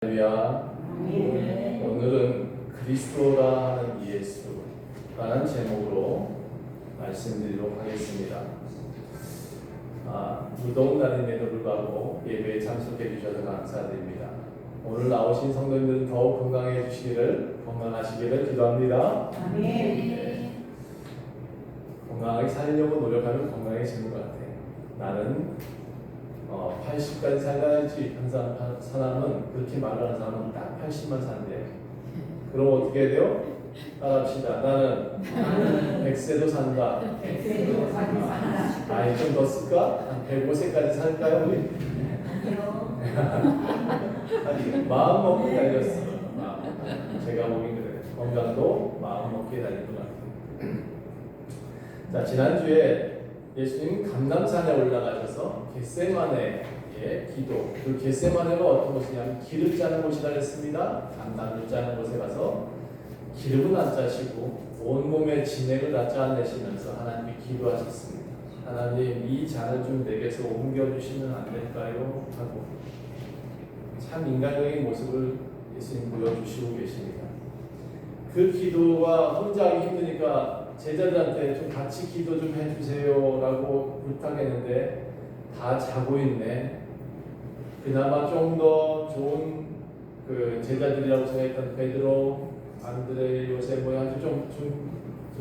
할렐루야. 오늘은 그리스도라 하는 예수라는 제목으로 말씀드리도록 하겠습니다. 무더운 날임에도 불구하고 예배에 참석해 주셔서 감사드립니다. 오늘 나오신 성도님들은 더욱 건강하시기를 기도합니다. 네. 건강하게 살려고 노력하면 건강해지는 것 같아요. 나는 80까지 살아야지 한 사람은, 그렇게 말하는 사람은 딱 80만 산대요. 그럼 어떻게 해야 돼요? 따라합시다. 나는 100세도 산다. 아니 좀 더 쓸까? 한 105세까지 살까요 우리? 아니 마음 먹고 달렸어. 제가 보긴 그래요. 건강도 마음 먹게 달린 것 같아요. 자, 지난주에 예수님 감람산에 올라가셔서 겟세마네의 기도, 그 겟세마네가 어떤 곳이냐면 기름 짜는 곳이라 했습니다. 감람을 짜는 곳에 가서 기름은 안 짜시고 온몸에 진액을 다 짜내시면서 하나님께 기도하셨습니다. 하나님, 이 잔을 좀 내게서 옮겨주시면 안 될까요? 하고 참 인간적인 모습을 예수님 보여주시고 계십니다. 그 기도가 혼자 하기 힘드니까 제자들한테 좀 같이 기도 좀 해주세요 라고 부탁했는데 다 자고 있네. 그나마 좀 더 좋은 그 제자들이라고 생각했던 베드로, 안드레, 요셉 아주 좀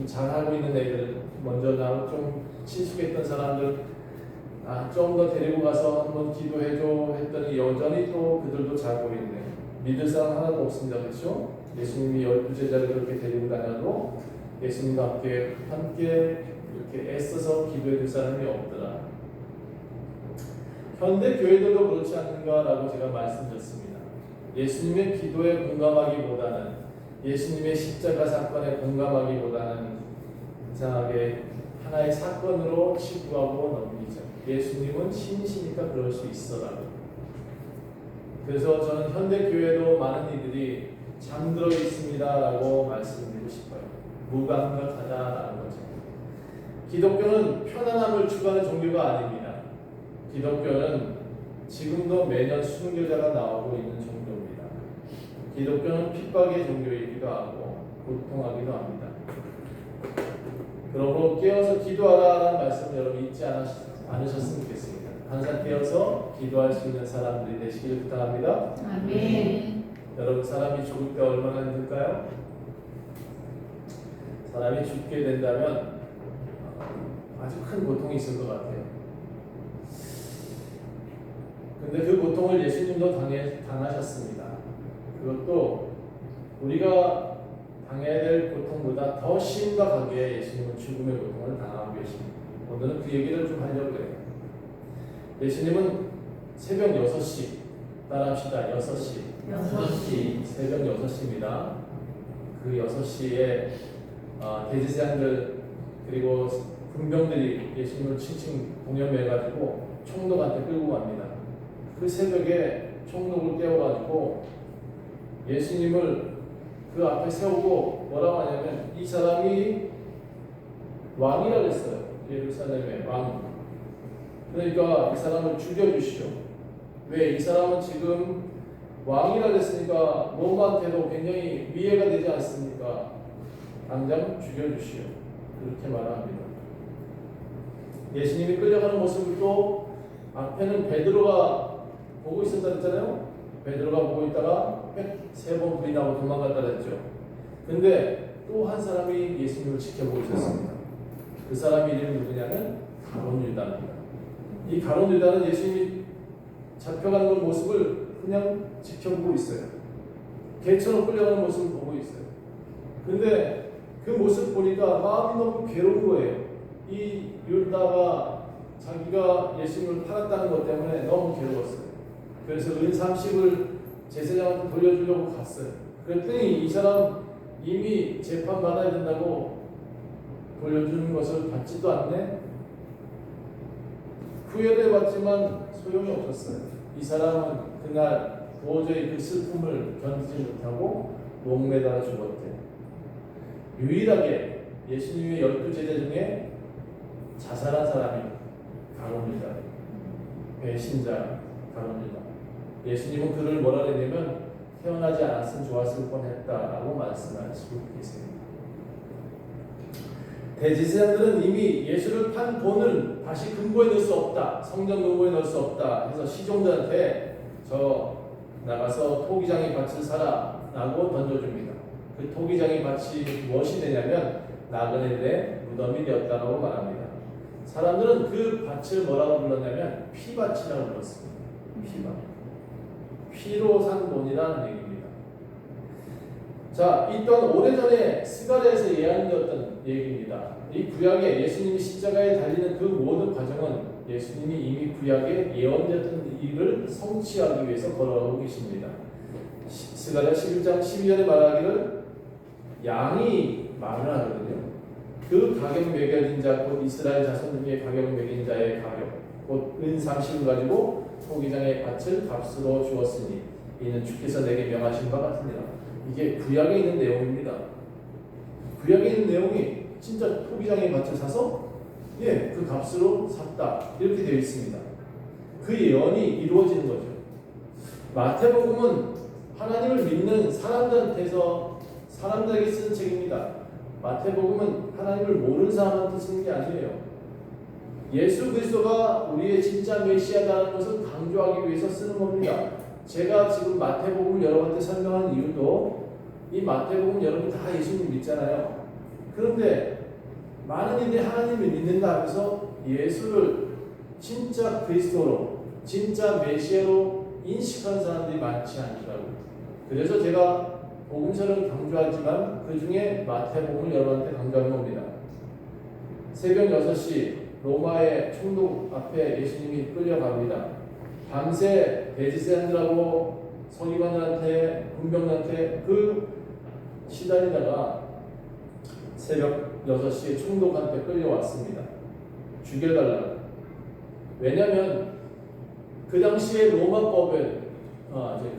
잘하고 있는 애들, 먼저 나하고 좀 친숙했던 사람들 좀 더 데리고 가서 한번 기도해줘 했더니 여전히 또 그들도 자고 있네. 믿을 사람 하나도 없습니다. 그렇죠? 예수님이 12제자를 그렇게 데리고 다녀도 예수님과 함께 이렇게 애써서 기도해 줄 사람이 없더라. 현대 교회들도 그렇지 않는가라고 제가 말씀드렸습니다. 예수님의 기도에 공감하기보다는, 예수님의 십자가 사건에 공감하기보다는 이상하게 하나의 사건으로 치부하고 넘기죠. 예수님은 신이시니까 그럴 수 있어라고. 그래서 저는 현대 교회도 많은 이들이 잠들어 있습니다라고 말씀드리고 싶어요. 무감각하다라는 거죠. 기독교는 편안함을 추구하는 종교가 아닙니다. 기독교는 지금도 매년 순교자가 나오고 있는 종교입니다. 기독교는 핍박의 종교이기도 하고 고통하기도 합니다. 그러므로 깨어서 기도하라는 말씀 여러분 잊지 않으셨으면 좋겠습니다. 항상 깨어서 기도할 수 있는 사람들이 되시길 부탁합니다. 아멘. 여러분, 사람이 죽을 때 얼마나 힘들까요? 사람이 죽게 된다면 아주 큰 고통이 있을 것 같아요. 근데 그 고통을 예수님도 당하셨습니다. 그것도 우리가 당해야 될 고통보다 더 심각하게 예수님은 죽음의 고통을 당하고 계십니다. 오늘은 그 얘기를 좀 하려고 해요. 예수님은 새벽 6시, 따라합시다. 6시. 새벽 6시입니다. 그 6시에 대제사장들 그리고 군병들이 예수님을 칭칭 공연해가지고 총독한테 끌고 갑니다. 그 새벽에 총독을 깨워가지고 예수님을 그 앞에 세우고 뭐라고 하냐면 이 사람이 왕이라고 했어요. 예루살렘의 왕. 그러니까 이 사람을 죽여주시오. 왜? 이 사람은 지금 왕이라고 했으니까 로마한테도 굉장히 위해가 되지 않습니까? 당장 죽여주시오. 그렇게 말합니다. 예수님이 끌려가는 모습을 또 앞에는 베드로가 보고 있었다 했잖아요. 베드로가 보고 있다가 103번 불이 나고 도망갔다 했죠. 근데 또 한 사람이 예수님을 지켜보고 있었습니다. 그 사람이 이름이 누구냐면 가룟 유다입니다. 이 가룟 유다는 예수님이 잡혀가는 모습을 그냥 지켜보고 있어요. 개처럼 끌려가는 모습을 보고 있어요. 근데 그 모습 보니까 마음이 너무 괴로운 거예요. 이 유다가 자기가 예수님을 팔았다는 것 때문에 너무 괴로웠어요. 그래서 은 30을 제사장한테 돌려주려고 갔어요. 그랬더니 이 사람 이미 재판 받아야 된다고 돌려주는 것을 받지도 않네. 후회를 받지만 소용이 없었어요. 이 사람은 그날 도저히 그 슬픔을 견디지 못하고 목매달아 죽었대요. 유일하게 예수님의 12제자 중에 자살한 사람이 가룟 유다, 배신자 가룟 유다. 예수님은 그를 뭐라 그랬냐면 태어나지 않았으면 좋았을 뻔했다라고 말씀하시고 계십니다. 대제사장들은 이미 예수를 판 돈을 다시 금고에 넣을 수 없다, 성전 금고에 넣을 수 없다 해서 시종들한테 저 나가서 토기장의 밭을 사라 라고 던져줍니다. 그 토기장의 밭이 무엇이 되냐면 나그네들의 무덤이 되었다고 말합니다. 사람들은 그 밭을 뭐라고 불렀냐면 피밭이라고 불렀습니다. 피밭. 피로 산 돈이라는 얘기입니다. 자, 이 또한 오래전에 스가랴에서 예언되었던 얘기입니다. 이 구약에 예수님이 십자가에 달리는 그 모든 과정은 예수님이 이미 구약에 예언되었던 일을 성취하기 위해서 걸어가고 계십니다. 스가랴 11장 12절에 말하기를 양이 말을 하거든요. 그 가격 매겨진 자 곧 이스라엘 자손 중에 가격 매긴 자의 가격 곧 은 30을 가지고 토기장의 밭을 값으로 주었으니 이는 주께서 내게 명하신 바 같으니라. 이게 구약에 있는 내용입니다. 구약에 있는 내용이 진짜 토기장의 밭을 사서 그 값으로 샀다 이렇게 되어 있습니다. 그 예언이 이루어지는 거죠. 마태복음은 하나님을 믿는 사람들에게 쓰는 책입니다. 마태복음은 하나님을 모르는 사람한테 쓰는 게 아니에요. 예수 그리스도가 우리의 진짜 메시아다라는 것을 강조하기 위해서 쓰는 겁니다. 제가 지금 마태복음을 여러분한테 설명하는 이유도 이 마태복음 여러분 다 예수님 믿잖아요. 그런데 많은 이들이 하나님을 믿는다 하면서 예수를 진짜 그리스도로 진짜 메시아로 인식하는 사람들이 많지 않더라고요. 그래서 제가 복음서를 강조하지만 그 중에 마태복음을 여러분한테 강조하는 겁니다. 새벽 6시 로마의 총독 앞에 예수님이 끌려갑니다. 밤새 대제사장들하고 서기관들한테 군병들한테 시달리다가 새벽 6시에 총독한테 끌려왔습니다. 죽여달라고. 왜냐하면 그 당시에 로마법은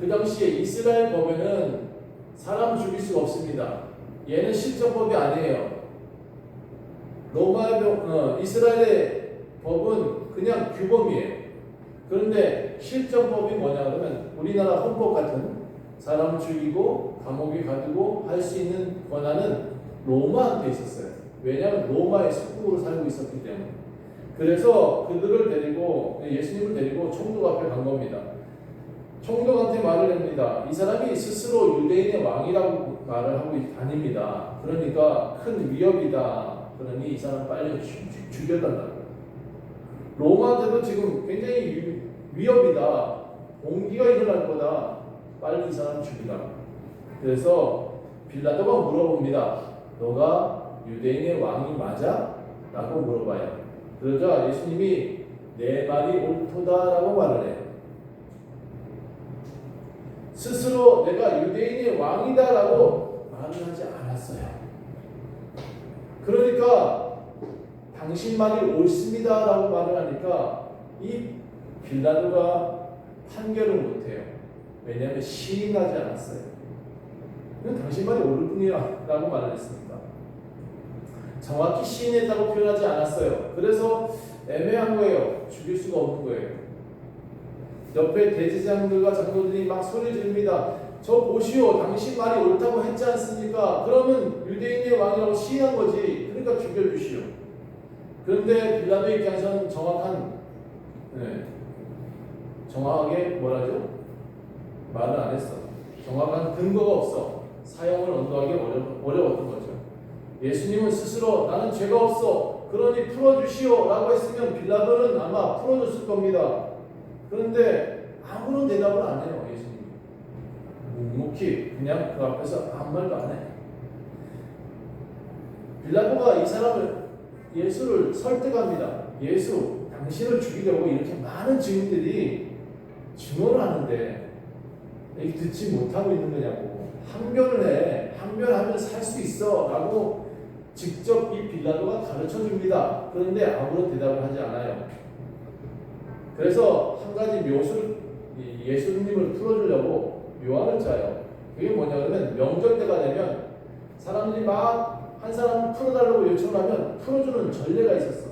그 당시에 이스라엘 법에는 사람 죽일 수가 없습니다. 얘는 실정법이 아니에요. 이스라엘의 법은 그냥 규범이에요. 그런데 실정법이 뭐냐 그러면 우리나라 헌법 같은 사람을 죽이고 감옥에 가두고 할 수 있는 권한은 로마한테 있었어요. 왜냐하면 로마의 속국으로 살고 있었기 때문에. 그래서 그들을 데리고 예수님을 데리고 총독 앞에 간 겁니다. 총독한테 말을 합니다. 이 사람이 스스로 유대인의 왕이라고 말을 하고 다닙니다. 그러니까 큰 위협이다. 그러니 이 사람 빨리 죽여달라고. 로마한테도 지금 굉장히 위협이다. 공기가 일어날 거다. 빨리 이 사람 죽이라. 그래서 빌라도가 물어봅니다. 너가 유대인의 왕이 맞아? 라고 물어봐요. 그러자 예수님이 내 말이 옳도다라고 말을 해요. 스스로 내가 유대인의 왕이다라고 말을 하지 않았어요. 그러니까 당신 말이 옳습니다라고 말을 하니까 이 빌라도가 판결을 못해요. 왜냐하면 시인하지 않았어요. 당신 말이 옳을 뿐이야 라고 말을 했습니다. 정확히 시인했다고 표현하지 않았어요. 그래서 애매한 거예요. 죽일 수가 없는 거예요. 옆에 대제사장들과 장로들이 막 소리 지릅니다. 저 보시오, 당신 말이 옳다고 했지 않습니까? 그러면 유대인의 왕이라고 시인한 거지. 그러니까 죽여주시오. 그런데 빌라도 입장에서는 정확하게 뭐라죠? 말을 안 했어. 정확한 근거가 없어. 사형을 언도하기 어려웠던 거죠. 예수님은 스스로 나는 죄가 없어. 그러니 풀어주시오 라고 했으면 빌라도는 아마 풀어줬을 겁니다. 그런데 아무런 대답을 안 해요. 예수님 묵묵히 그냥 그 앞에서 아무 말도 안 해. 빌라도가 이 사람을 예수를 설득합니다. 예수 당신을 죽이려고 이렇게 많은 증인들이 증언을 하는데 이게 듣지 못하고 있는 거냐고. 항변을 해. 항변하면 살 수 있어 라고 직접 이 빌라도가 가르쳐 줍니다. 그런데 아무런 대답을 하지 않아요. 그래서 한 가지 묘수를 예수님을 풀어주려고 묘안을 짜요. 그게 뭐냐 그러면 명절 때가 되면 사람들이 막 한 사람 풀어달라고 요청을 하면 풀어주는 전례가 있었어.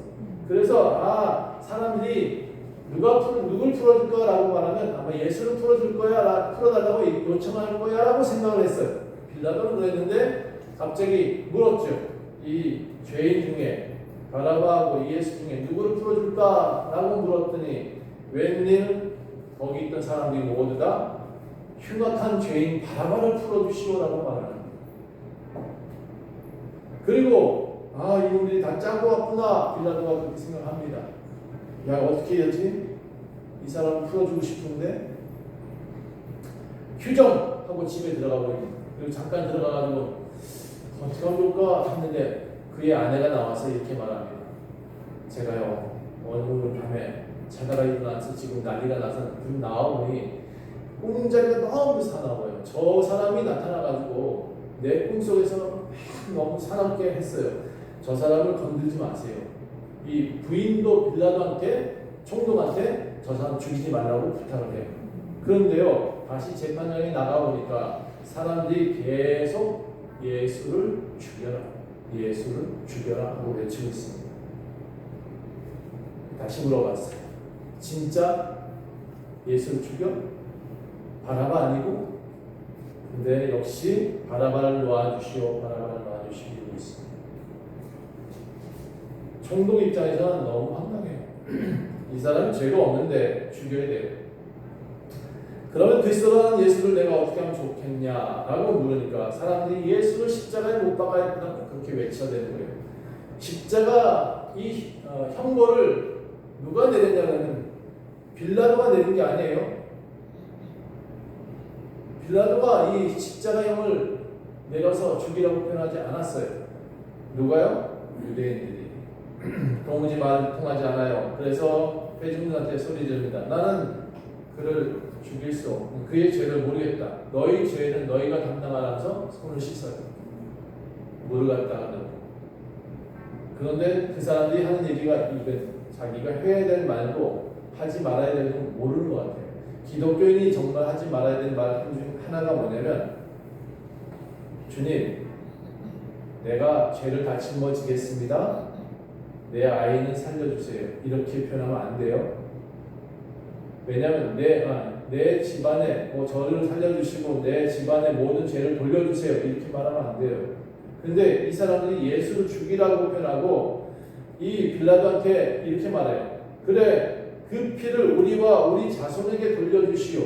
그래서 사람들이 누굴 풀어줄까라고 말하면 아마 예수를 풀어줄 거야, 풀어달라고 요청할 거야라고 생각을 했어요. 빌라도는 그랬는데 갑자기 물었죠. 이 죄인 중에 바라바하고 예수 중에 누구를 풀어줄까라고 물었더니 웬일 거기 있던 사람들이 모두 다 흉악한 죄인 바라바를 풀어주시오라고 말합니다. 그리고 이분들이 다 짜고 왔구나 빌라도가 그렇게 생각합니다. 야 어떻게 해야지? 이 사람을 풀어주고 싶은데 휴정하고 집에 들어가 버립니다. 그리고 잠깐 들어가가지고 어떻게 하면 좋을까 했는데 그의 아내가 나와서 이렇게 말합니다. 제가요 오늘 밤에 자다가 일어나서 지금 난리가 나서 나오니 꿈자리가 너무 사나워요. 저 사람이 나타나가지고 내 꿈속에서 너무 사납게 했어요. 저 사람을 건들지 마세요. 이 부인도 빌라도한테 총독한테 저 사람 죽이지 말라고 부탁을 해요. 그런데요 다시 재판장에 나가보니까 사람들이 계속 예수를 죽여라, 예수를 죽여라 하고 외치고 있습니다. 다시 물어봤어요. 진짜 예수를 죽여? 바라바 아니고? 근데 역시 바라바를 놓아주시오, 바라바를 놓아주시오 이러고 있습니다. 총독 입장에서는 너무 황당해요. 이 사람은 죄가 없는데 죽여야 돼요. 그러면 그리스도라는 예수를 내가 어떻게 하면 좋겠냐라고 물으니까 사람들이 예수를 십자가에 못 박아야 된다 그렇게 외쳐대는 거예요. 십자가 이 형벌을 누가 내렸냐면 빌라도가 내린 게 아니에요. 빌라도가 이 십자가형을 내려서 죽이라고 표현하지 않았어요. 누가요? 유대인들이. 도무지 말 통하지 않아요. 그래서 회중들한테 소리 지릅니다. 나는 그를 죽일 수 없고 그의 죄를 모르겠다. 너희 죄는 너희가 담당하라면서 손을 씻어요. 물을 갖다 하는. 그런데 그 사람들이 하는 얘기가 자기가 해야 될 말도 하지 말아야 될 건 모르는 것 같아요. 기독교인이 정말 하지 말아야 될 말 중 하나가 뭐냐면 주님 내가 죄를 다 짊어지겠습니다. 내 아이는 살려주세요. 이렇게 표현하면 안 돼요. 왜냐하면 내 집안에 저를 살려주시고 내 집안의 모든 죄를 돌려주세요. 이렇게 말하면 안 돼요. 근데 이 사람들이 예수를 죽이라고 표현하고 이 빌라도한테 이렇게 말해요. 그래 그 피를 우리와 우리 자손에게 돌려주시오.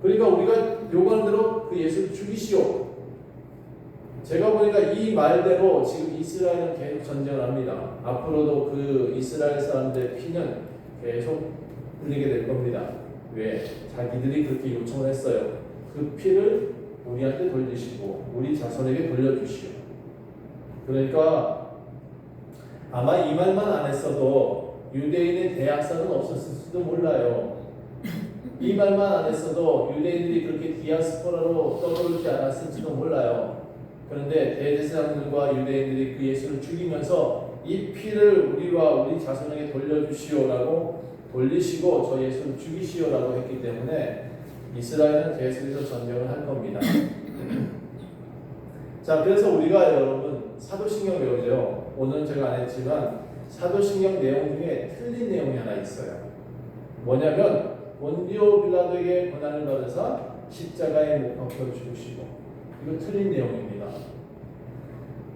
그러니까 우리가 요구하는 대로 그 예수를 죽이시오. 제가 보니까 이 말대로 지금 이스라엘은 계속 전쟁을 합니다. 앞으로도 그 이스라엘 사람들의 피는 계속 흘리게 될 겁니다. 왜? 자기들이 그렇게 요청을 했어요. 그 피를 우리한테 돌리시고 우리 자손에게 돌려주시오. 그러니까 아마 이 말만 안 했어도 유대인의 대학살은 없었을지도 몰라요. 이 말만 안 했어도 유대인들이 그렇게 디아스포라로 떠오르지 않았을지도 몰라요. 그런데 대제사장들과 유대인들이 그 예수를 죽이면서 이 피를 우리와 우리 자손에게 돌려주시오라고 돌리시고 저 예수를 죽이시오라고 했기 때문에 이스라엘은 계속해서 전쟁을 할 겁니다. 자, 그래서 우리가 여러분 사도신경 배우죠. 오늘은 제가 안 했지만 사도신경 내용 중에 틀린 내용이 하나 있어요. 뭐냐면 본디오 빌라도에게 고난을 받으사 십자가에 못 박혀 죽으시고 이거 틀린 내용입니다.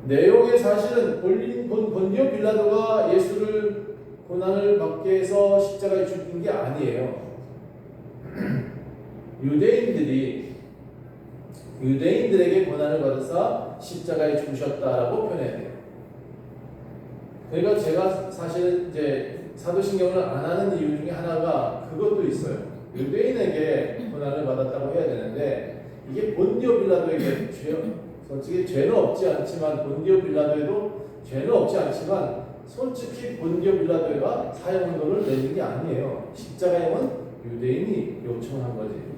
내용의 사실은 본디오 빌라도가 예수를 고난을 받게 해서 십자가에 죽인 게 아니에요. 유대인들에게 고난을 받으사 십자가에 죽으셨다라고 표현해야 돼요. 그러니까 제가 사실 이제 사도신경을 안 하는 이유 중에 하나가 그것도 있어요. 유대인에게 고난을 받았다고 해야 되는데 이게 본디오 빌라도에게 솔직히 죄는 없지 않지만 본디오 빌라도에도 죄는 없지 않지만 솔직히 본디오 빌라도가 사형선고를 내린 게 아니에요. 십자가형은 유대인이 요청한 거지.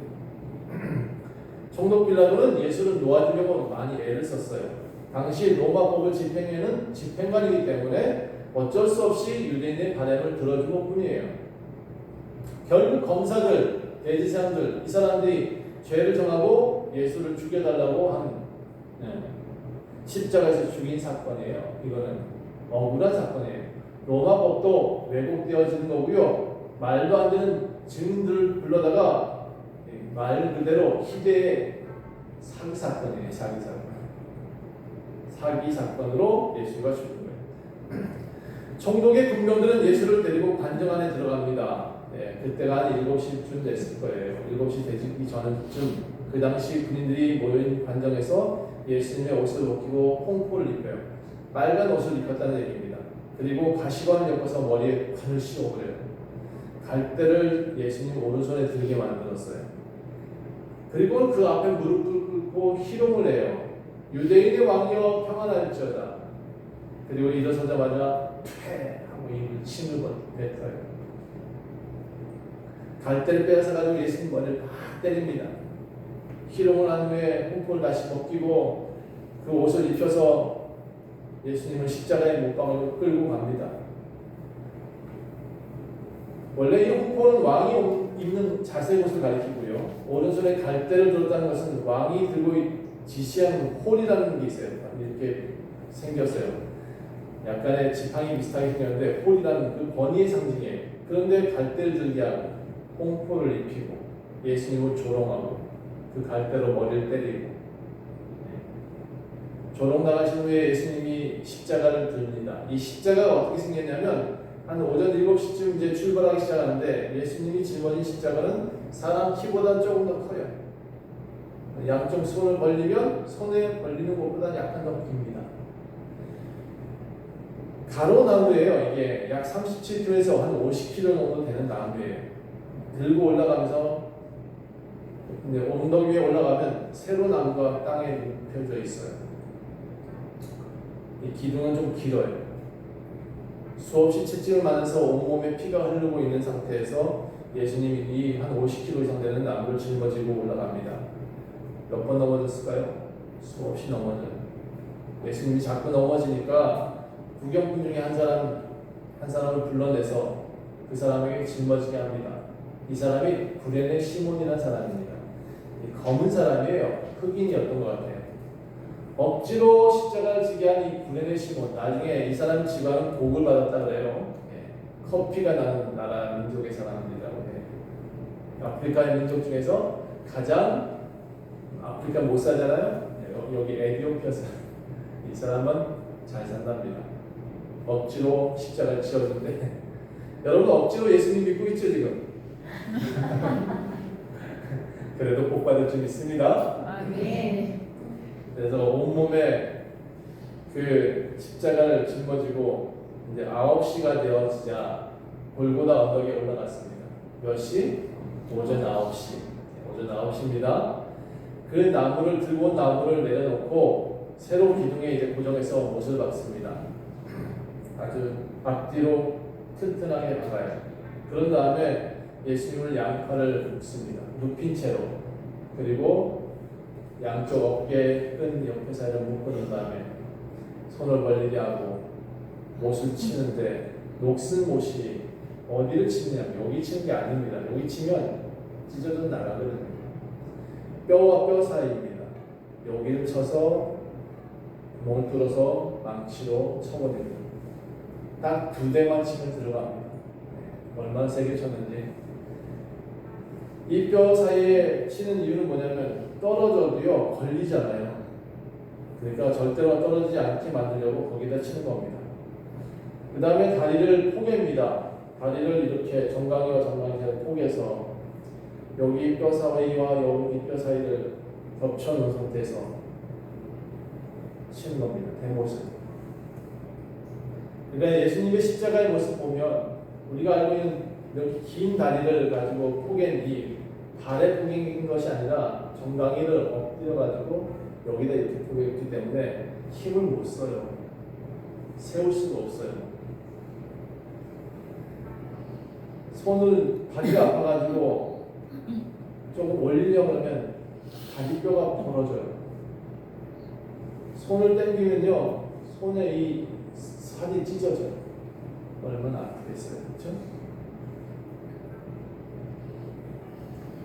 총독 빌라도는 예수를 놓아주려고 많이 애를 썼어요. 당시 로마법을 집행에는 집행관이기 때문에 어쩔 수 없이 유대인의 바람을 들어준 것 뿐이에요. 결국 검사들, 대제사장들 이 사람들이 죄를 정하고 예수를 죽여달라고 한 십자가에서 죽인 사건이에요. 이거는 억울한 사건이에요. 로마법도 왜곡되어지는 거고요. 말도 안 되는 증인들을 불러다가 말 그대로 희대의 사기 사건이에요. 사기 사건으로 예수가 죽은 거예요. 총독의 군병들은 예수를 데리고 관정 안에 들어갑니다. 그때가 한 7시쯤 됐을 거예요. 7시 되기 전쯤 그 당시 군인들이 모인 관정에서 예수님의 옷을 벗기고 홍포를 입혀요. 빨간 옷을 입혔다는 얘기입니다. 그리고 가시관을 엮어서 머리에 관을 씌워버려요. 갈대를 예수님 오른손에 들게 만들었어요. 그리고 그 앞에 무릎을 꿇고 희롱을 해요. 유대인의 왕이여 평안할지어다. 그리고 일어서자마자 퇴 하고 이 침을 뱉어요. 갈대를 빼앗아가지고 예수님 머리를 막 때립니다. 희롱을 한 후에 홍포를 다시 벗기고 그 옷을 입혀서 예수님을 십자가에 못 박아 끌고 갑니다. 원래 이 홍포는 왕이 입는 자색 옷을 가리키고요. 오른손에 갈대를 들었다는 것은 왕이 들고 지시하는 홀이라는 게 있어요. 이렇게 생겼어요. 약간의 지팡이 비슷하게 생겼는데 홀이라는 그 권위의 상징이에요. 그런데 갈대를 들게 하고 홍포를 입히고 예수님을 조롱하고 그 갈대로 머리를 때리고 조롱당하신 후에 예수님이 십자가를 듭니다. 이 십자가가 어떻게 생겼냐면 한 오전 7시쯤 이제 출발하기 시작하는데 예수님이 짊어진 십자가는 사람 키보다 조금 더 커요. 양쪽 손을 벌리면 손에 벌리는 것보다 약간 더 깁니다. 가로나무예요. 이게 약 37km에서 한 50km 정도 되는 나무예요. 들고 올라가면서 언덕 위에 올라가면 세로 나무가 땅에 눕혀져 있어요. 이 기둥은 좀 길어요. 수없이 채찍을 맞아서 온몸에 피가 흐르고 있는 상태에서 예수님이 이 한 50km 이상 되는 나무를 짊어지고 올라갑니다. 몇 번 넘어졌을까요? 수없이 넘어져요. 예수님이 자꾸 넘어지니까 구경꾼 중에 한 사람을 불러내서 그 사람에게 짊어지게 합니다. 이 사람이 구레네 시몬이라는 사람입니다. 검은 사람이에요. 흑인이었던 것 같아요. 억지로 십자가를 지게 한 이 구레네 시몬, 나중에 이 사람 집안은 복을 받았다 그래요. 커피가 나는 나라 민족의 사람입니다. 아프리카의 민족 중에서 가장 아프리카 못 살잖아요. 여기 에티오피아 사람. 이 사람은 잘 산답니다. 억지로 십자가를 지었는데 여러분 억지로 예수님 믿고 있죠 지금? 그래도 복 받을 줄 믿습니다. 네. 그래서 온몸에 그 십자가를 짊어지고 이제 9시가 되어지자 골고다 언덕에 올라갔습니다. 몇 시? 오전 9시. 오전 9시입니다. 그 나무를 들고 온 나무를 내려놓고 세로 기둥에 이제 고정해서 못을 박습니다. 아주 앞뒤로 튼튼하게 박아요. 그런 다음에 예수님을 양팔을 묶습니다. 눕힌 채로. 그리고 양쪽 어깨에 끈 옆에 사이를 묶어놓은 다음에 손을 벌리게 하고 못을 치는데 녹슨 못이 어디를 치느냐? 여기 치는 게 아닙니다. 여기 치면 찢어져 나가거든요. 뼈와 뼈 사이입니다. 여기를 쳐서 구멍을 뚫어서 망치로 쳐버립니다. 딱 2대만 치면 들어갑니다. 얼마나 세게 쳤는지. 이 뼈 사이에 치는 이유는 뭐냐면 떨어져도요 걸리잖아요. 그러니까 절대로 떨어지지 않게 만들려고 거기다 치는 겁니다. 그 다음에 다리를 포갭니다. 다리를 이렇게 정강이와 정강이 사이를 포개서 여기 뼈 사이와 여기 뼈 사이를 겹쳐놓은 상태에서 치는 겁니다. 대못을. 그러니까 예수님의 십자가의 모습 보면 우리가 알고 있는 이렇게 긴 다리를 가지고 포갠 이 발에 포갠 것이 아니라 정강이를 엎드려 가지고 여기다 이렇게 포개기 때문에 힘을 못 써요. 세울 수가 없어요. 손을 다리가 아파가지고 조금 올리려고 하면 다리뼈가 벌어져요. 손을 당기면요 손에 이 살이 찢어져요. 얼마나 아프겠어요, 그렇죠?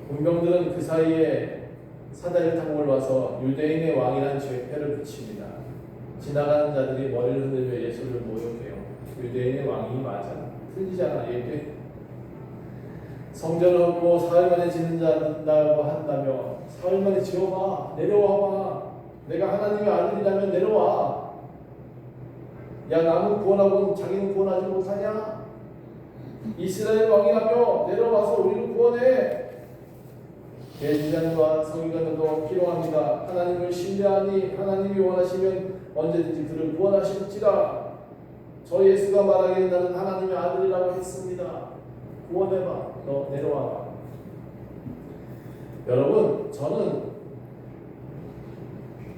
군병들은 그 사이에 사다리를 타고 올라와서 유대인의 왕이라는 죄패를 붙입니다. 지나가는 자들이 머리를 흔들며 예수를 모욕해요. 유대인의 왕이 맞아? 틀리잖아. 얘기 성전을 얻고 사흘 만에 짓는다고 한다며 사흘 만에 지어봐. 내려와봐. 내가 하나님의 아들이라면 내려와. 야, 남은 구원하고는 자기는 구원하지 못하냐? 이스라엘 왕이라며 내려와서 우리를 구원해. 대제사장과 서기관들도 필요합니다. 하나님을 신뢰하니 하나님이 원하시면 언제든지 그를 구원하실지라. 저 예수가 말하기를 나는 하나님의 아들이라고 했습니다. 구원해봐. 너 내려와봐. 여러분, 저는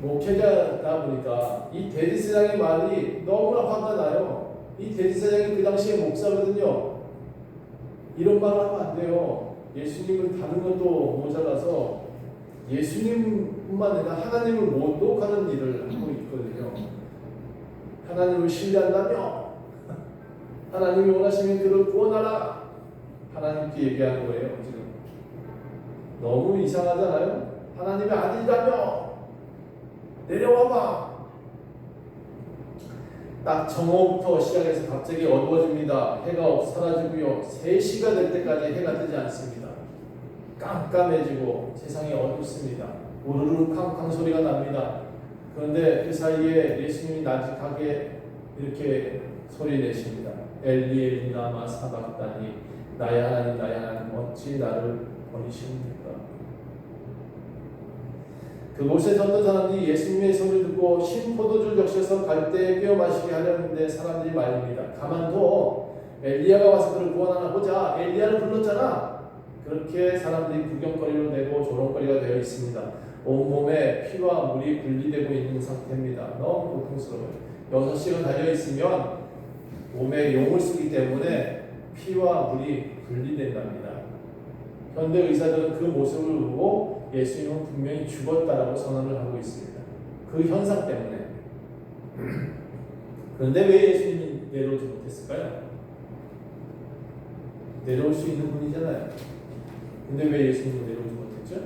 목회자다 보니까 이 대제사장의 말이 너무나 화가 나요. 이 대제사장이 그 당시에 목사거든요. 이런 말을 하면 안 돼요. 예수님을 다른 것도 모자라서 예수님뿐만 아니라 하나님을 모독하는 일을 하고 있거든요. 하나님을 신뢰한다며 하나님이 원하시면 그를 구원하라. 하나님께 얘기하는 거예요. 지금 너무 이상하잖아요. 하나님의 아들이라며 내려와봐. 딱 정오부터 시작해서 갑자기 어두워집니다. 해가 사라지고요. 3시가 될 때까지 해가 뜨지 않습니다. 깜깜해지고 세상이 어둡습니다. 우르르 캉캉 소리가 납니다. 그런데 그 사이에 예수님이 나직하게 이렇게 소리 내십니다. 엘리 엘리 라마 사박다니 나의 하나님 나의 하나님 어찌 나를 버리십니까? 그곳에 섰던 사람들이 예수님의 소리를 듣고 신포도주를 적셔서 갈대에 끼워 마시게 하려는데 사람들이 말립니다. 가만둬. 엘리야가 와서 그를 구원하나 보자. 엘리야를 불렀잖아. 그렇게 사람들이 구경거리로 되고 조롱거리가 되어 있습니다. 온몸에 피와 물이 분리되고 있는 상태입니다. 너무 고통스러워요. 6시간 달려있으면 몸에 용을 쓰기 때문에 피와 물이 분리된답니다. 현대 의사들은 그 모습을 보고 예수님은 분명히 죽었다라고 선언을 하고 있습니다. 그 현상 때문에. 그런데 왜 예수님이 내려오지 못했을까요? 내려올 수 있는 분이잖아요. 근데 왜 예수님이 내려오지 못했죠?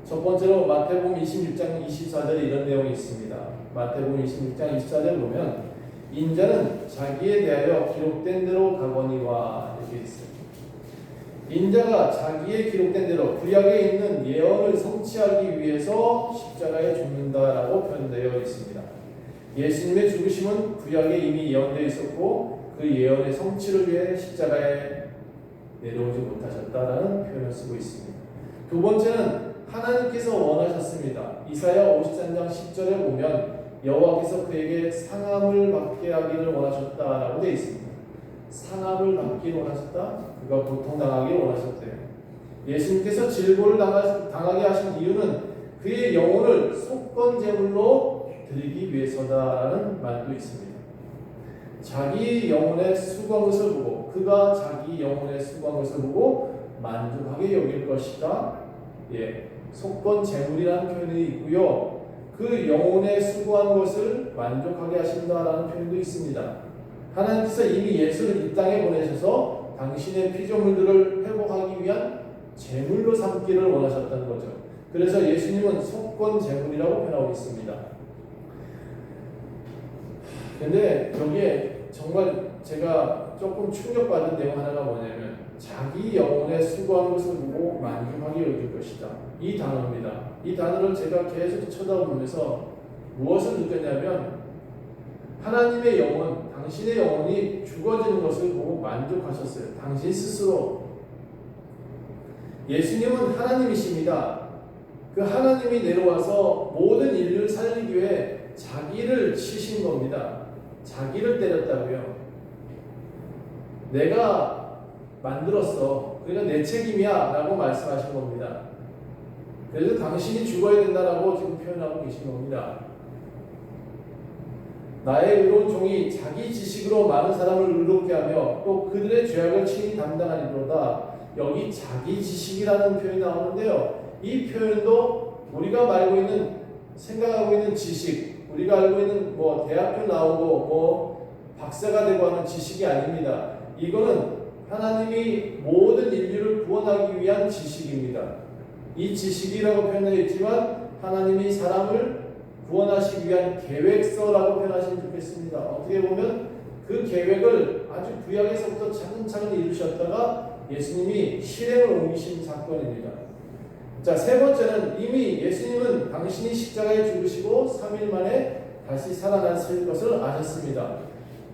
첫 번째로 마태복음 26장 24절에 이런 내용이 있습니다. 마태복음 26장 24절 보면 인자는 자기에 대하여 기록된 대로 가거니와 이렇게 있어요. 인자가 자기의 기록된 대로 구약에 있는 예언을 성취하기 위해서 십자가에 죽는다라고 표현되어 있습니다. 예수님의 죽으심은 구약에 이미 예언되어 있었고 그 예언의 성취를 위해 십자가에 내려오지 못하셨다라는 표현을 쓰고 있습니다. 두 번째는 하나님께서 원하셨습니다. 이사야 53장 10절에 보면 여호와께서 그에게 상함을 받게 하기를 원하셨다라고 되어 있습니다. 상함을 받기를 원하셨다? 그가 고통당하기를 원하셨대요. 예수님께서 질고를 당하게 하신 이유는 그의 영혼을 속건제물로 드리기 위해서다라는 말도 있습니다. 자기 영혼에 수고한 것을 보고 그가 자기 영혼에 수고한 것을 보고 만족하게 여길 것이다. 속건제물이라는 표현이 있고요. 그 영혼에 수고한 것을 만족하게 하신다라는 표현도 있습니다. 하나님께서 이미 예수를 이 땅에 보내셔서 당신의 피조물들을 회복하기 위한 제물로 삼기를 원하셨다는 거죠. 그래서 예수님은 속건제물이라고 표현하고 있습니다. 근데 여기에 정말 제가 조금 충격받은 내용 하나가 뭐냐면 자기 영혼에 수고한 것을 보고 만족하게 여길 것이다. 이 단어입니다. 이 단어를 제가 계속 쳐다보면서 무엇을 느꼈냐면 하나님의 영혼, 당신의 영혼이 죽어지는 것을 보고 만족하셨어요. 당신 스스로. 예수님은 하나님이십니다. 그 하나님이 내려와서 모든 인류를 살리기 위해 자기를 치신 겁니다. 자기를 때렸다고요. 내가 만들었어. 그러니까 내 책임이야 라고 말씀하신 겁니다. 그래서 당신이 죽어야 된다라고 지금 표현하고 계신 겁니다. 나의 의로운 종이 자기 지식으로 많은 사람을 의롭게 하며 또 그들의 죄악을 친히 담당하리로다. 여기 자기 지식이라는 표현이 나오는데요. 이 표현도 우리가 알고 있는 생각하고 있는 지식, 우리가 알고 있는 대학교 나오고 박사가 되고 하는 지식이 아닙니다. 이거는 하나님이 모든 인류를 구원하기 위한 지식입니다. 이 지식이라고 표현되어 있지만 하나님이 사람을 구원하시기 위한 계획서라고 표현하시면 좋겠습니다. 어떻게 보면 그 그 계획을 아주 구약에서부터 차근차근 이루셨다가 예수님이 실행을 옮기신 사건입니다. 자, 세 번째는 이미 예수님은 당신이 십자가에 죽으시고 3일 만에 다시 살아나실 것을 아셨습니다.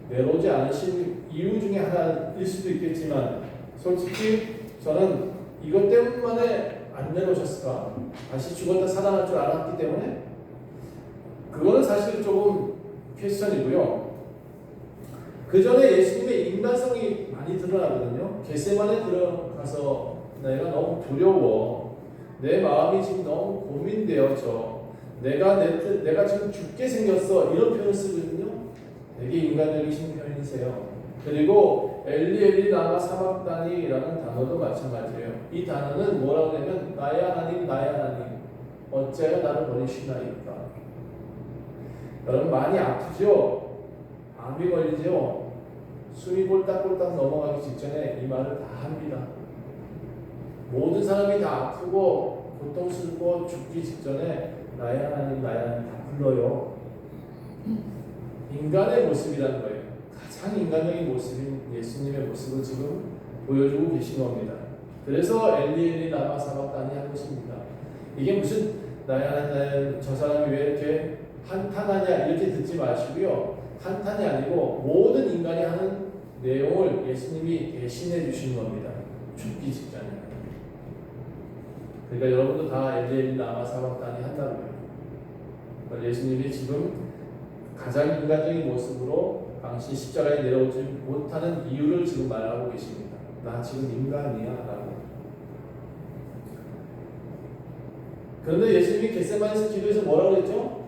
내려오지 않으신 이유 중에 하나일 수도 있겠지만 솔직히 저는 이것 때문에 안 내려오셨을까? 다시 죽었다 살아날 줄 알았기 때문에? 그거는 사실 조금 퀘스천이고요. 그 전에 예수님의 인간성이 많이 드러나거든요. 겟세마네 들어가서 내가 너무 두려워. 내 마음이 지금 너무 고민되어져. 내가 지금 죽게 생겼어. 이런 표현을 쓰거든요. 되게 인간적이신 표현이세요. 그리고 엘리 엘리 라마 사박다니라는 단어도 마찬가지예요. 이 단어는 뭐라고 하냐면 나의 하나님 나의 하나님 어찌하여 나를 버리시나이까. 여러분 많이 아프죠? 암이 걸리죠? 숨이 꼴딱꼴딱 넘어가기 직전에 이 말을 다 합니다. 모든 사람이 다 아프고 고통스럽고 죽기 직전에 나의 하나님 나의 하나님 다 불러요. 인간의 모습이라는 거예요. 가장 인간적인 모습인 예수님의 모습을 지금 보여주고 계신 겁니다. 그래서 엘리 엘리 라마 사박다니 한 것입니다. 이게 무슨 나의 하나님 저 사람이 왜 이렇게 한탄하냐 이렇게 듣지 마시고요. 한탄이 아니고 모든 인간이 하는 내용을 예수님이 대신해 주신 겁니다. 죽기 직전에. 그러니까 여러분도 다 엘리 엘리 라마 사박다니 한다고요. 그러니까 예수님이 지금 가장 인간적인 모습으로 당시 십자가에 내려오지 못하는 이유를 지금 말하고 계십니다. 나 지금 인간이야 라고. 그런데 예수님이 겟세마네에서 기도해서 뭐라고 했죠?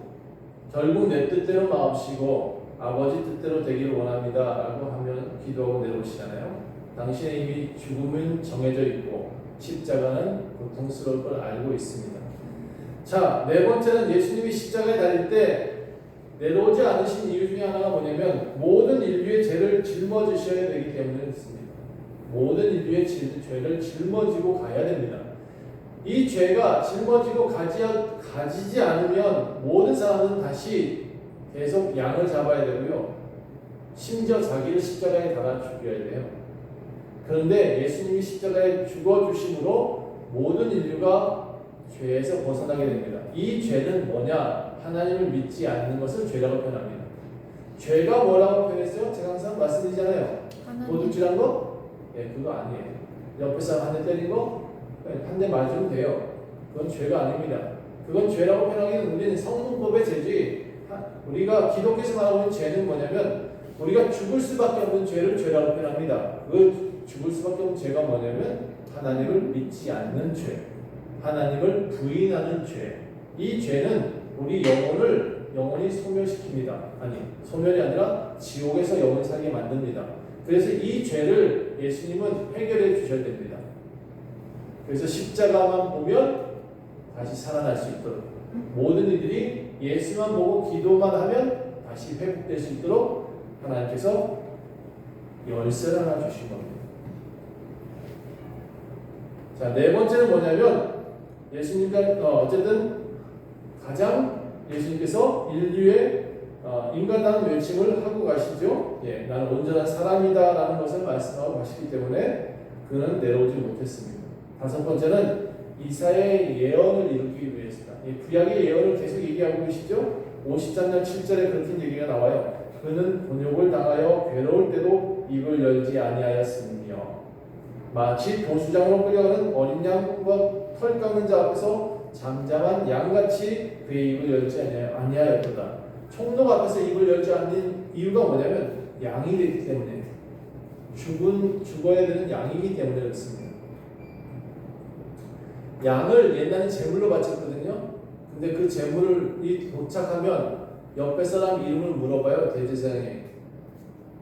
결국 내 뜻대로 마옵시고 아버지 뜻대로 되기를 원합니다 라고 하면 기도하고 내려오시잖아요. 당신의 이미 죽음은 정해져 있고 십자가는 고통스러울 걸 알고 있습니다. 자, 네 번째는 예수님이 십자가에 달릴 때 내려오지 않으신 이유 중에 하나가 뭐냐면 모든 인류의 죄를 짊어지셔야 되기 때문에 그렇습니다. 모든 인류의 죄를 짊어지고 가야 됩니다. 이 죄가 짊어지고 가지지 않으면 모든 사람은 다시 계속 양을 잡아야 되고요. 심지어 자기를 십자가에 달아 죽여야 돼요. 그런데 예수님이 십자가에 죽어주심으로 모든 인류가 죄에서 벗어나게 됩니다. 이 죄는 뭐냐? 하나님을 믿지 않는 것을 죄라고 표현합니다. 죄가 뭐라고 표현했어요? 제가 항상 말씀드리잖아요. 도둑질한 거? 예, 그거 아니에요. 옆에 사람 한 대 때린 거? 한 대 맞으면 돼요. 그건 죄가 아닙니다. 그건 죄라고 표현하기는 우리는 성문법의 죄지. 우리가 기독교에서 말하고 있는 죄는 뭐냐면 우리가 죽을 수밖에 없는 죄를 죄라고 표현합니다. 그 죽을 수밖에 없는 죄가 뭐냐면 하나님을 믿지 않는 죄, 하나님을 부인하는 죄. 이 죄는 우리 영혼이 소멸시킵니다. 아니, 소멸이 아니라 지옥에서 영원히 살게 만듭니다. 그래서 이 죄를 예수님은 해결해 주셔야 됩니다. 그래서 십자가만 보면 다시 살아날 수 있도록 모든 이들이 예수만 보고 기도만 하면 다시 회복될 수 있도록 하나님께서 열쇠를 하나 주신 겁니다. 자, 네 번째는 뭐냐면 예수님과 어쨌든 가장 예수님께서 인류의 인간다운 외침을 하고 가시죠. 예, 나는 온전한 사람이다 라는 것을 말씀하고 가시기 때문에 그는 내려오지 못했습니다. 다섯 번째는 이사야의 예언을 이루기 위해서다. 구약의 예언을 계속 얘기하고 계시죠. 53장 7절에 그렇게 얘기가 나와요. 그는 곤욕을 당하여 괴로울 때도 입을 열지 아니하였으며 마치 도수장으로 끌려가는 어린 양과 털 깎는 자 앞에서 잠잠한 양같이 그의 입을 열지 아니하였도다. 총독 앞에서 입을 열지 않는 이유가 뭐냐면 양이 되기 때문에 죽어야 되는 양이기 때문에 그렇습니다. 양을 옛날에 제물로 바쳤거든요. 근데 그 제물이 도착하면 옆에 사람 이름을 물어봐요. 대제사장에.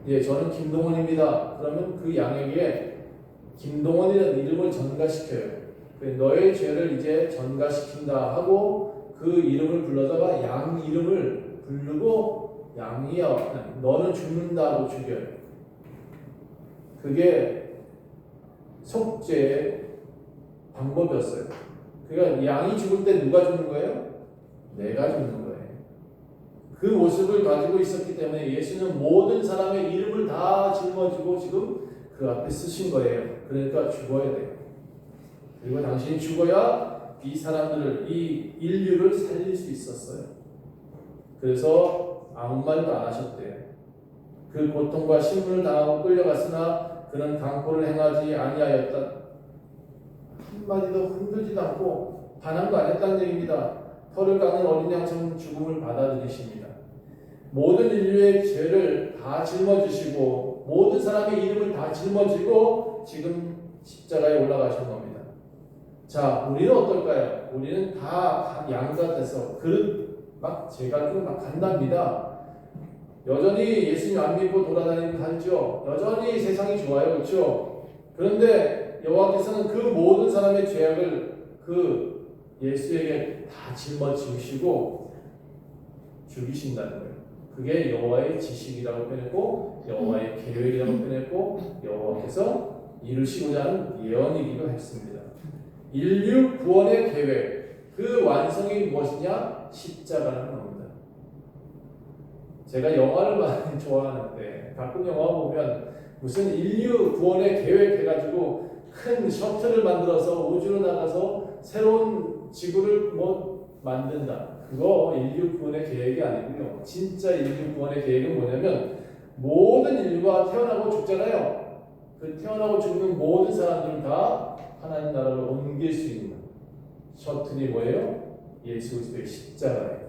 예, 저는 김동원입니다. 그러면 그 양에게 김동원이라는 이름을 전가시켜요. 너의 죄를 이제 전가시킨다 하고 그 이름을 불러다가 양 이름을 부르고 양이여 너는 죽는다 하고 죽여요. 그게 속죄의 방법이었어요. 그러니까 양이 죽을 때 누가 죽는 거예요? 내가 죽는 거예요. 그 모습을 가지고 있었기 때문에 예수는 모든 사람의 이름을 다 짊어지고 지금 그 앞에 쓰신 거예요. 그러니까 죽어야 돼요. 그리고 당신이 죽어야 이 사람들을, 이 인류를 살릴 수 있었어요. 그래서 아무 말도 안 하셨대요. 그 고통과 신분을 당하고 끌려갔으나 그는 강포를 행하지 아니하였다. 한마디도 흔들지도 않고 반항도 안 했다는 얘기입니다. 털을 깎는 어린 양처럼 죽음을 받아들이십니다. 모든 인류의 죄를 다 짊어지시고 모든 사람의 이름을 다 짊어지고 지금 십자가에 올라가신 겁니다. 자, 우리는 어떨까요? 우리는 다 양가 돼서 그릇 막 제가 막 간답니다. 여전히 예수님 안 믿고 돌아다니고 살죠. 여전히 세상이 좋아요, 그렇죠? 그런데 여호와께서는 그 모든 사람의 죄악을 그 예수에게 다 짊어지시고 죽이신다는 거예요. 그게 여호와의 지식이라고 표현했고 여호와의 계획이라고 표현했고 여호와께서 이루시고자 하는 예언이기도 했습니다. 인류 구원의 계획, 그 완성이 무엇이냐? 십자가라는 겁니다. 제가 영화를 많이 좋아하는데 가끔 영화 보면 무슨 인류 구원의 계획 해가지고 큰 셔틀을 만들어서 우주로 나가서 새로운 지구를 뭐 만든다. 그거 인류 구원의 계획이 아니고요. 진짜 인류 구원의 계획은 뭐냐면 모든 인류가 태어나고 죽잖아요. 그 태어나고 죽는 모든 사람들을 다 하나님 나라로 옮길 수 있는 셔틀이 뭐예요? 예수 그리스도의 십자가예요.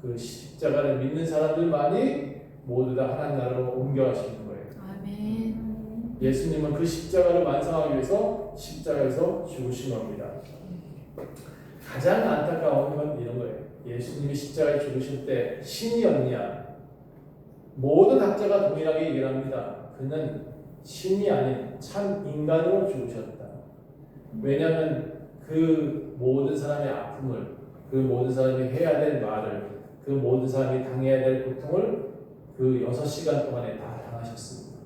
그 십자가를 믿는 사람들만이 모두 다 하나님 나라로 옮겨가시는 거예요. 아멘. 예수님은 그 십자가를 완성하기 위해서 십자가에서 죽으신 겁니다. 가장 안타까운 건 이런 거예요. 예수님이 십자가에 죽으실 때 신이었냐? 모든 학자가 동일하게 얘기를 합니다. 그는 신이 아닌 참 인간으로 죽으셨다. 왜냐하면 그 모든 사람의 아픔을, 그 모든 사람이 해야 될 말을, 그 모든 사람이 당해야 될 고통을 그 6시간 동안에 다 당하셨습니다.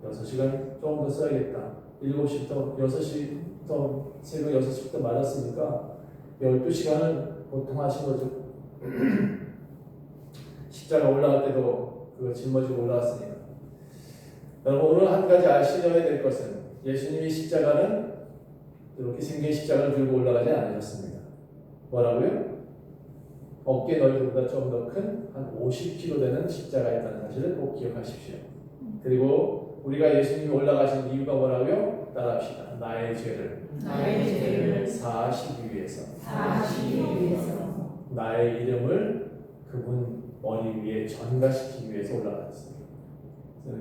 6시간 조금 더 써야겠다. 7시부터 6시부터 새벽 6시부터 맞았으니까 12시간은 고통하신 거죠. 십자가 올라갈 때도 그거 짊어지고 올라왔으니까. 여러분 오늘 한 가지 아시셔야 될 것은 예수님이 십자가는 이렇게 생긴 십자가를 들고 올라가지 않으셨습니다. 뭐라고요? 어깨 넓이보다 좀 더 큰 한 50kg 되는 십자가였다는 사실을 꼭 기억하십시오. 그리고 우리가 예수님이 올라가신 이유가 뭐라고요? 따라합시다. 나의 죄를 사하시기 위해서, 나의 이름을 그분 머리 위에 전가시키기 위해서 올라갔습니다.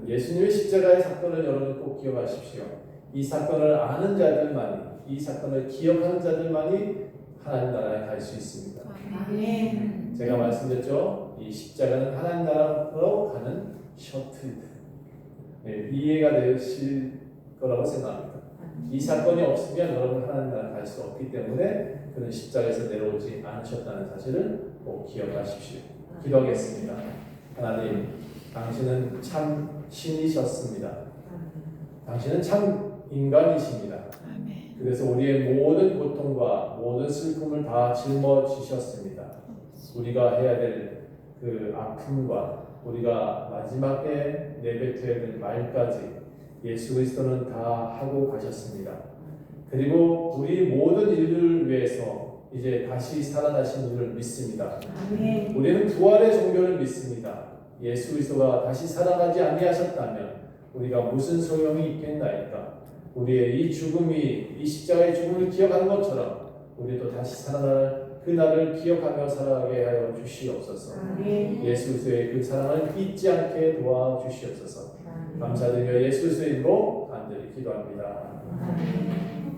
예수님의 십자가의 사건을 여러분 꼭 기억하십시오. 이 사건을 아는 자들만이, 이 사건을 기억하는 자들만이 하나님 나라에 갈 수 있습니다. 아멘. 제가 말씀드렸죠. 이 십자가는 하나님 나라로 가는 셔틀. 네, 이해가 되실 거라고 생각합니다. 이 사건이 없으면 여러분 하나님 나라 갈 수 없기 때문에 그는 십자가에서 내려오지 않으셨다는 사실을 꼭 기억하십시오. 기도하겠습니다. 하나님, 당신은 참 신이셨습니다. 당신은 참 인간이십니다. 그래서 우리의 모든 고통과 모든 슬픔을 다 짊어지셨습니다. 우리가 해야 될 그 아픔과 우리가 마지막에 내뱉어야 될 말까지 예수 그리스도는 다 하고 가셨습니다. 그리고 우리 모든 인류를 위해서 이제 다시 살아나신 분을 믿습니다. 우리는 부활의 종교를 믿습니다. 예수 그리스도가 다시 살아나지 아니하셨다면 우리가 무슨 소용이 있겠나이까? 우리의 이 죽음이, 이 십자가의 죽음을 기억하는 것처럼 우리도 다시 살아날 그날을 기억하며 살아가게 하여 주시옵소서. 예수 그리스도의 그 사랑을 잊지 않게 도와주시옵소서. 감사드리며 예수 그리스도의 이름으로 간절히 기도합니다.